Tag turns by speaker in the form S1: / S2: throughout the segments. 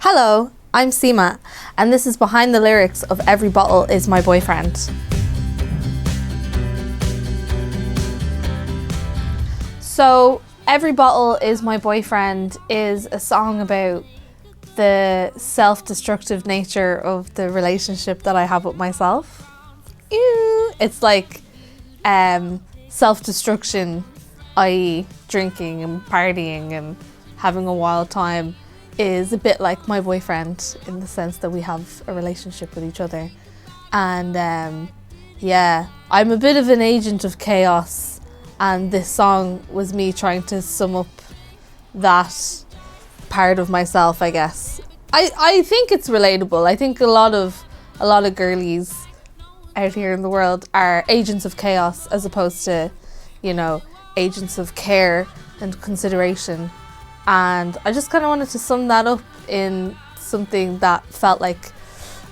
S1: Hello, I'm CMAT, and this is behind the lyrics of Every Bottle Is My Boyfriend. So, Every Bottle Is My Boyfriend is a song about the self-destructive nature of the relationship that I have with myself. It's like self-destruction, i.e. drinking and partying and having a wild time, is a bit like my boyfriend in the sense that we have a relationship with each other. And yeah, I'm a bit of an agent of chaos, and this song was me trying to sum up that part of myself, I guess. I think it's relatable. I think a lot of girlies out here in the world are agents of chaos as opposed to, agents of care and consideration. And I just kind of wanted to sum that up in something that felt like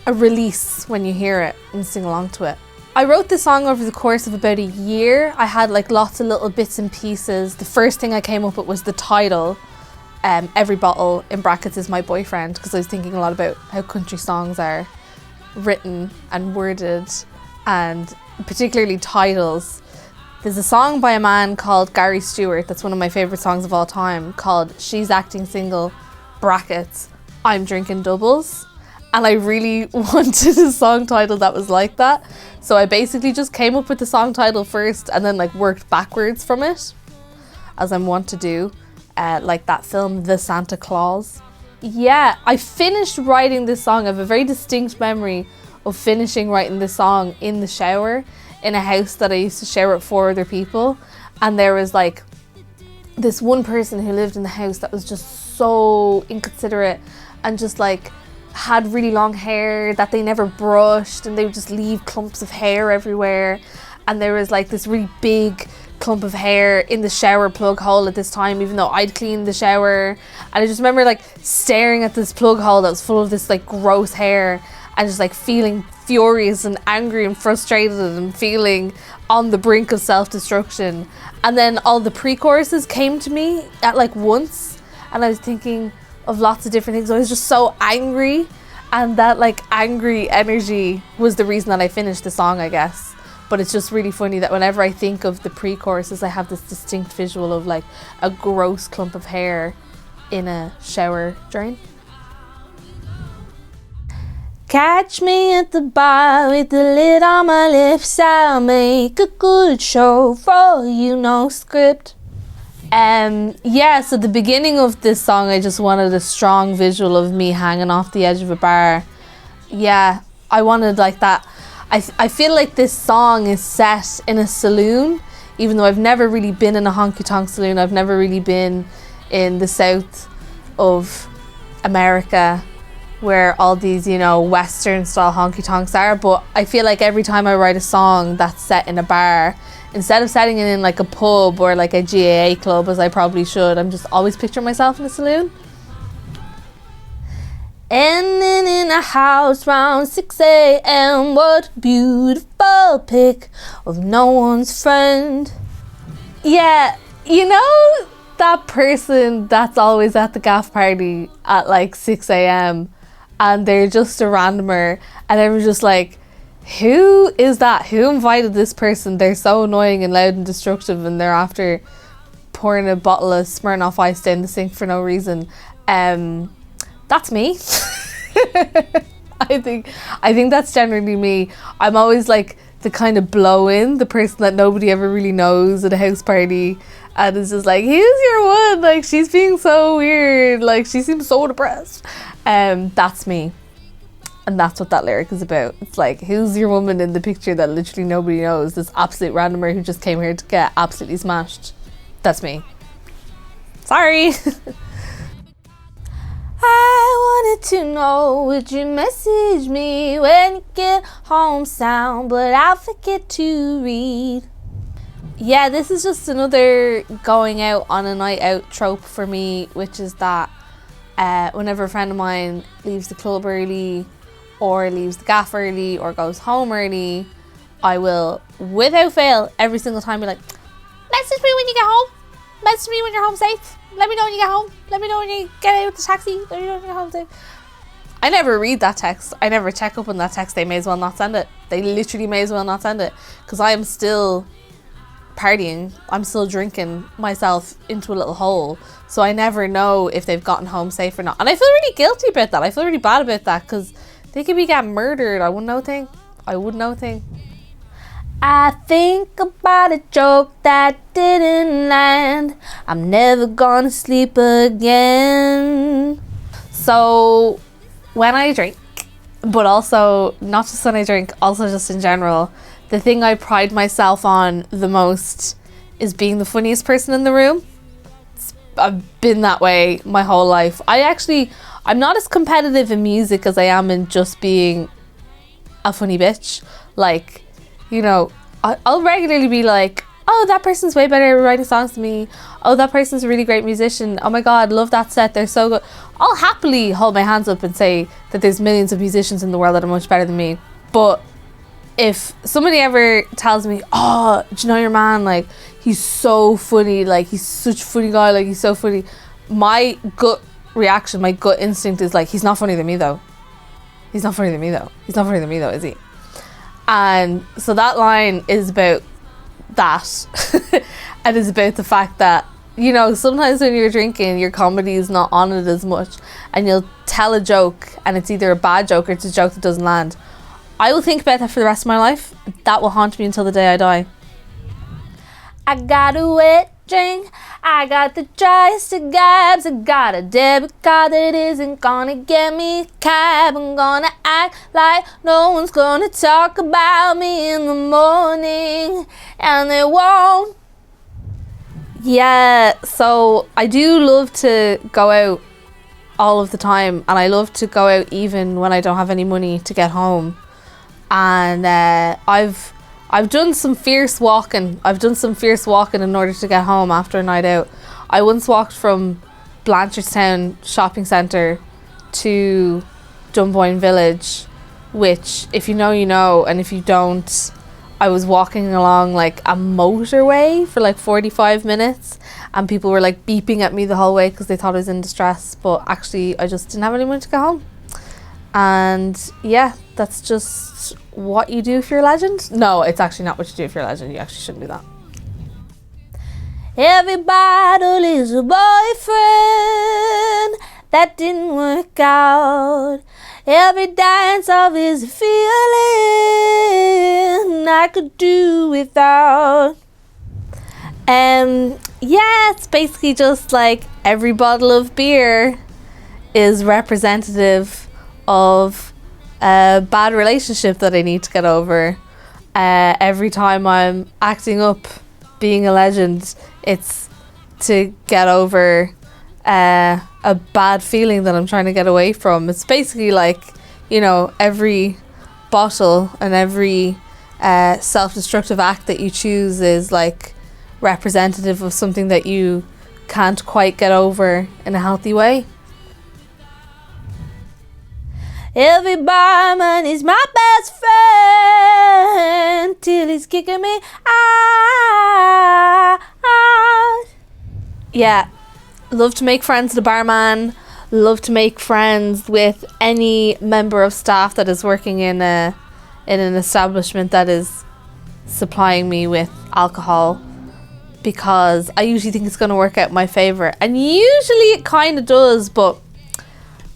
S1: a release when you hear it and sing along to it. I wrote this song over the course of about a year. I had like lots of little bits and pieces. The first thing I came up with was the title, Every Bottle in brackets is my boyfriend, because I was thinking a lot about how country songs are written and worded, and particularly titles. There's a song by a man called Gary Stewart that's one of my favourite songs of all time, called She's Acting Single, brackets, I'm Drinking Doubles. And I really wanted a song title that was like that. So I basically just came up with the song title first and then worked backwards from it, as I'm wont to do, like that film The Santa Claus. Yeah, I finished writing this song. I have a very distinct memory of finishing writing this song in the shower in a house that I used to share with 4 other people, and there was this one person who lived in the house that was just so inconsiderate and just had really long hair that they never brushed, and they would just leave clumps of hair everywhere, and there was this really big clump of hair in the shower plug hole at this time, even though I'd cleaned the shower. And I just remember staring at this plug hole that was full of this gross hair, and just feeling furious and angry and frustrated and feeling on the brink of self-destruction. And then all the pre-choruses came to me at once, and I was thinking of lots of different things. I was just so angry, and that angry energy was the reason that I finished the song, I guess. But it's just really funny that whenever I think of the pre-choruses, I have this distinct visual of a gross clump of hair in a shower drain. Catch me at the bar with the lid on my lips. I'll make a good show for you, no script. Yeah, so the beginning of this song, I just wanted a strong visual of me hanging off the edge of a bar. Yeah, I wanted that. I feel like this song is set in a saloon, even though I've never really been in a honky tonk saloon. I've never really been in the south of America, where all these, Western style honky tonks are. But I feel like every time I write a song that's set in a bar, instead of setting it in a pub or a GAA club, as I probably should, I'm just always picturing myself in a saloon. Ending in a house round 6 a.m. What a beautiful pic of no one's friend. Yeah, that person that's always at the gaff party at 6 a.m. and they're just a randomer, and everyone's just who is that? Who invited this person? They're so annoying and loud and destructive, and they're after pouring a bottle of Smirnoff Ice down the sink for no reason. That's me. I think that's generally me. I'm always the kind of blow-in, the person that nobody ever really knows at a house party, and it's just who's your one? She's being so weird. She seems so depressed. That's me. And that's what that lyric is about. It's who's your woman in the picture that literally nobody knows? This absolute randomer who just came here to get absolutely smashed. That's me. Sorry. I wanted to know, would you message me when you get home sound, but I'll forget to read. Yeah, this is just another going out on a night out trope for me, which is that whenever a friend of mine leaves the club early, or leaves the gaff early, or goes home early, I will, without fail, every single time be message me when you get home. Message me when you're home safe. Let me know when you get home. Let me know when you get out of the taxi. Let me know when you're home safe. I never read that text. I never check up on that text. They may as well not send it. They literally may as well not send it, because I am still partying. I'm still drinking myself into a little hole, so I never know if they've gotten home safe or not. And I feel really guilty about that. I feel really bad about that, because they could be getting murdered. I wouldn't know a thing. I wouldn't know a thing. I think about a joke that didn't land. I'm never gonna sleep again. So when I drink, but also not just when I drink, also just in general, the thing I pride myself on the most is being the funniest person in the room. I've been that way my whole life. I'm not as competitive in music as I am in just being a funny bitch. Like, you know, I'll regularly be like, oh, that person's way better at writing songs than me. Oh, that person's a really great musician. Oh my God, love that set. They're so good. I'll happily hold my hands up and say that there's millions of musicians in the world that are much better than me. But if somebody ever tells me, oh, do you know your man? Like, he's so funny. Like, he's such a funny guy. Like, he's so funny. My gut reaction, my gut instinct is like, he's not funnier than me though. He's not funnier than me though. He's not funnier than me though, is he? And so that line is about that. And it's about the fact that, you know, sometimes when you're drinking, your comedy is not on it as much, and you'll tell a joke and it's either a bad joke or it's a joke that doesn't land. I will think about that for the rest of my life. That will haunt me until the day I die. I got a wet drink, I got the driest of gabs, I got a debit card that isn't gonna get me a cab. I'm gonna act like no one's gonna talk about me in the morning, and they won't. Yeah, so I do love to go out all of the time, and I love to go out even when I don't have any money to get home. And I've done some fierce walking. I've done some fierce walking in order to get home after a night out. I once walked from Blanchardstown shopping centre to Dunboyne Village, which, if you know, you know, and if you don't, I was walking along like a motorway for like 45 minutes, and people were like beeping at me the whole way because they thought I was in distress, but actually I just didn't have any money to go home. And yeah, that's just what you do if you're a legend. No, it's actually not what you do if you're a legend. You actually shouldn't do that. Every bottle is a boyfriend that didn't work out. Every dance of is a feeling I could do without. Yeah, it's basically just like every bottle of beer is representative of a bad relationship that I need to get over. Every time I'm acting up being a legend, it's to get over a bad feeling that I'm trying to get away from. It's basically like, you know, every bottle and every self-destructive act that you choose is like representative of something that you can't quite get over in a healthy way. Every barman is my best friend till he's kicking me out. Yeah, love to make friends with the barman. Love to make friends with any member of staff that is working in an establishment that is supplying me with alcohol, because I usually think it's going to work out in my favour, and usually it kind of does, but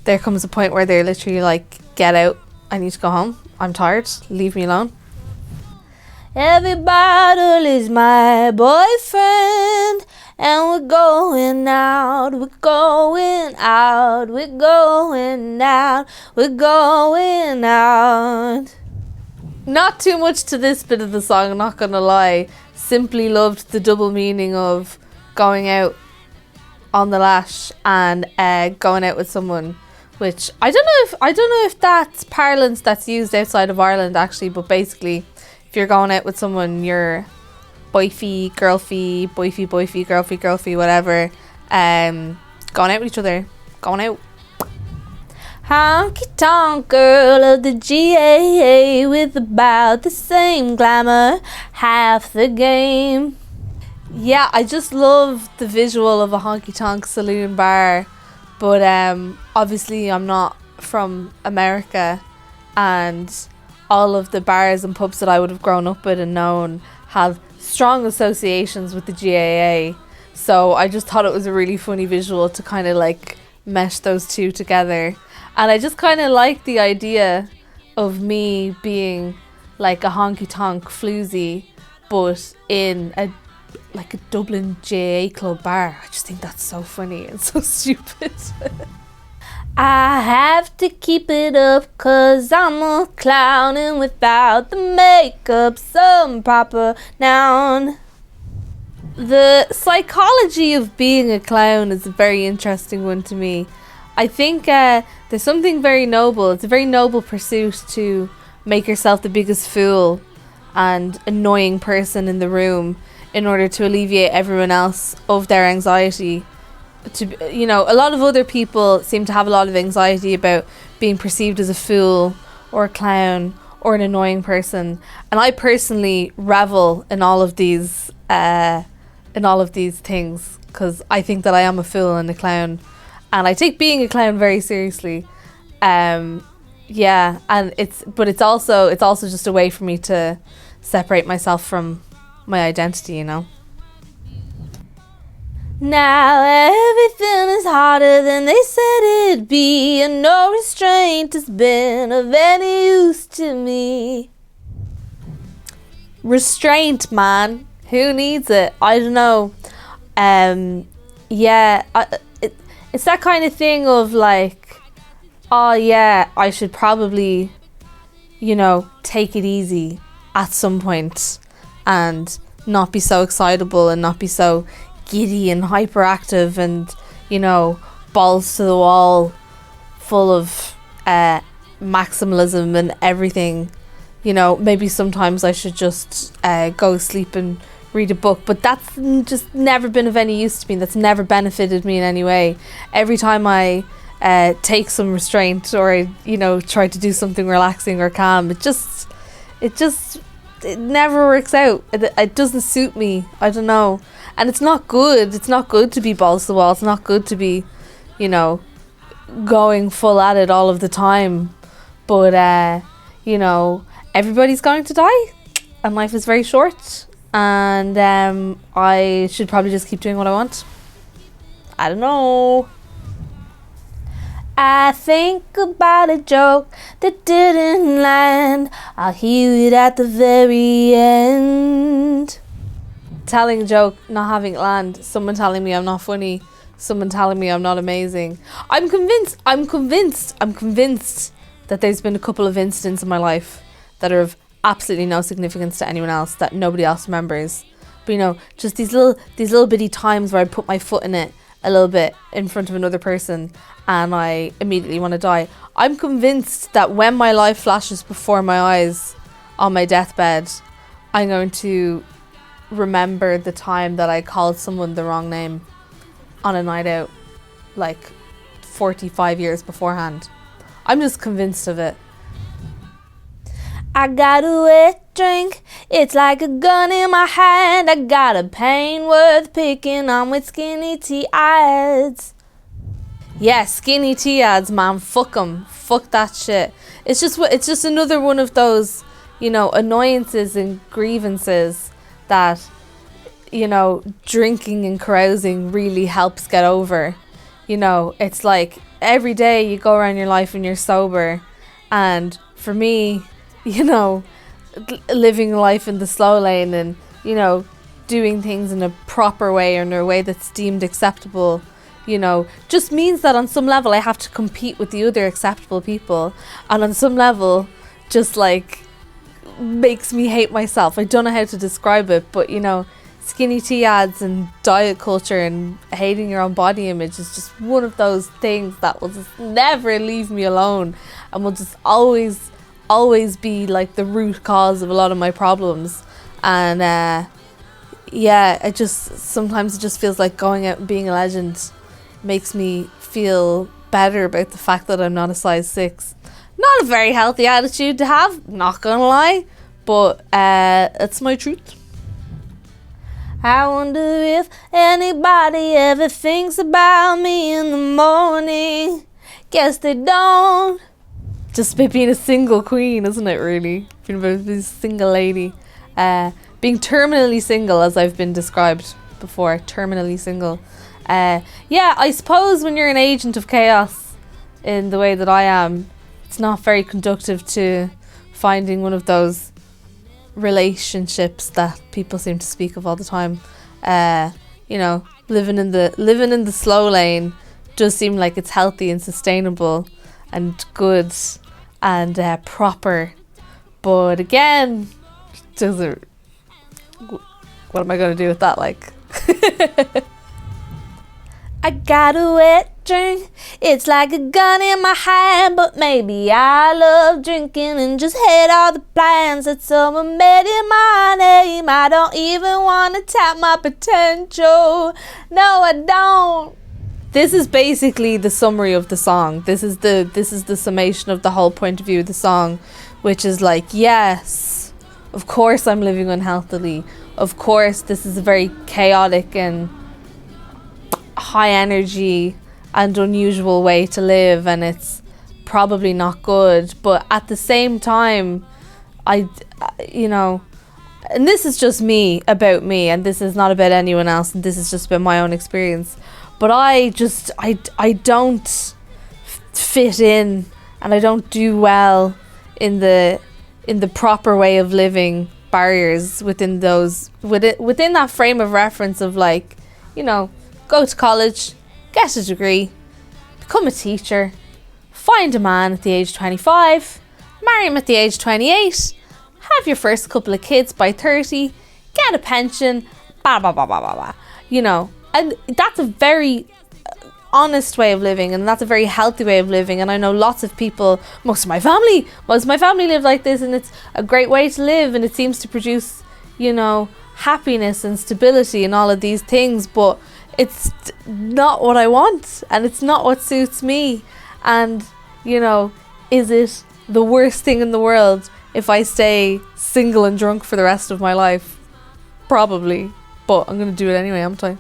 S1: there comes a point where they're literally like, get out, I need to go home, I'm tired, leave me alone. Every bottle is my boyfriend, and we're going out, we're going out, we're going out, we're going out. Not too much to this bit of the song, I'm not gonna lie. Simply loved the double meaning of going out on the lash and going out with someone, which I don't know if that's parlance that's used outside of Ireland actually, but basically if you're going out with someone, you're boyfie, girlfie, girlfie, whatever, going out with each other, going out. Honky tonk girl of the GAA with about the same glamour, half the game. Yeah, I just love the visual of a honky tonk saloon bar, but obviously I'm not from America, and all of the bars and pubs that I would have grown up with and known have strong associations with the GAA. So I just thought it was a really funny visual to kind of like mesh those two together. And I just kind of like the idea of me being like a honky tonk floozy, but in a Dublin GAA club bar. I just think that's so funny and so stupid. I have to keep it up 'cause I'm a clown, and without the makeup, some proper noun. The psychology of being a clown is a very interesting one to me. I think there's something very noble. It's a very noble pursuit to make yourself the biggest fool and annoying person in the room in order to alleviate everyone else of their anxiety. A lot of other people seem to have a lot of anxiety about being perceived as a fool or a clown or an annoying person, and I personally revel in all of these things, because I think that I am a fool and a clown, and I take being a clown very seriously. And it's also just a way for me to separate myself from my identity, Now everything is harder than they said it'd be, and no restraint has been of any use to me. Restraint, man. Who needs it? I don't know. It's that kind of thing of like, oh yeah, I should probably, take it easy at some point and not be so excitable and not be so giddy and hyperactive and, balls to the wall, full of maximalism and everything. Maybe sometimes I should just go sleep and read a book, but that's just never been of any use to me. That's never benefited me in any way. Every time I take some restraint or try to do something relaxing or calm, it never works out. It doesn't suit me. I don't know. And it's not good. It's not good to be balls to the wall. It's not good to be, going full at it all of the time. But, everybody's going to die. And life is very short. And I should probably just keep doing what I want. I don't know. I think about a joke that didn't land. I'll hear it at the very end. Telling a joke, not having it land, someone telling me I'm not funny, someone telling me I'm not amazing. I'm convinced that there's been a couple of incidents in my life that are of absolutely no significance to anyone else, that nobody else remembers. But just these little bitty times where I put my foot in it a little bit in front of another person and I immediately want to die. I'm convinced that when my life flashes before my eyes on my deathbed, I'm going to remember the time that I called someone the wrong name on a night out like 45 years beforehand. I'm just convinced of it. I got a wet drink, it's like a gun in my hand. I got a pain worth picking on with skinny tea ads. Yeah, skinny tea ads, man. Fuck them. Fuck that shit. It's just another one of those, annoyances and grievances that, drinking and carousing really helps get over. It's like every day you go around your life and you're sober. And for me, living life in the slow lane and, doing things in a proper way or in a way that's deemed acceptable, just means that on some level I have to compete with the other acceptable people. And on some level, just like makes me hate myself. I don't know how to describe it, but skinny tea ads and diet culture and hating your own body image is just one of those things that will just never leave me alone and will just always be like the root cause of a lot of my problems. And sometimes it just feels like going out and being a legend makes me feel better about the fact that I'm not a size 6. Not a very healthy attitude to have, not gonna lie, but it's my truth. I wonder if anybody ever thinks about me in the morning. Guess they don't. Just about being a single queen, isn't it, really? Being a single lady. Being terminally single, as I've been described before. Terminally single. Yeah, I suppose when you're an agent of chaos in the way that I am, it's not very conducive to finding one of those relationships that people seem to speak of all the time. You know, living in the slow lane does seem like it's healthy and sustainable and good and proper, but again, doesn't. What am I going to do with that? Like, I got a wet drink. It's like a gun in my hand, but maybe I love drinking and just hate all the plans that someone made in my name. I don't even want to tap my potential. No, I don't. This is basically the summary of the song. This is the summation of the whole point of view of the song, which is like, yes, of course I'm living unhealthily. Of course this is a very chaotic and high energy and unusual way to live, and it's probably not good. But at the same time, you know, and this is just me, about me, and this is not about anyone else, and this is just about my own experience. But I don't fit in, and I don't do well in the proper way of living barriers within that frame of reference of, like, you know, go to college, get a degree, become a teacher, find a man at the age of 25, marry him at the age of 28, have your first couple of kids by 30, get a pension, blah blah blah blah blah blah. You know, and that's a very honest way of living, and that's a very healthy way of living. And I know lots of people, most of my family live like this, and it's a great way to live, and it seems to produce, you know, happiness and stability and all of these things. But it's not what I want, and it's not what suits me. And, you know, is it the worst thing in the world if I stay single and drunk for the rest of my life? Probably, but I'm gonna do it anyway, am I?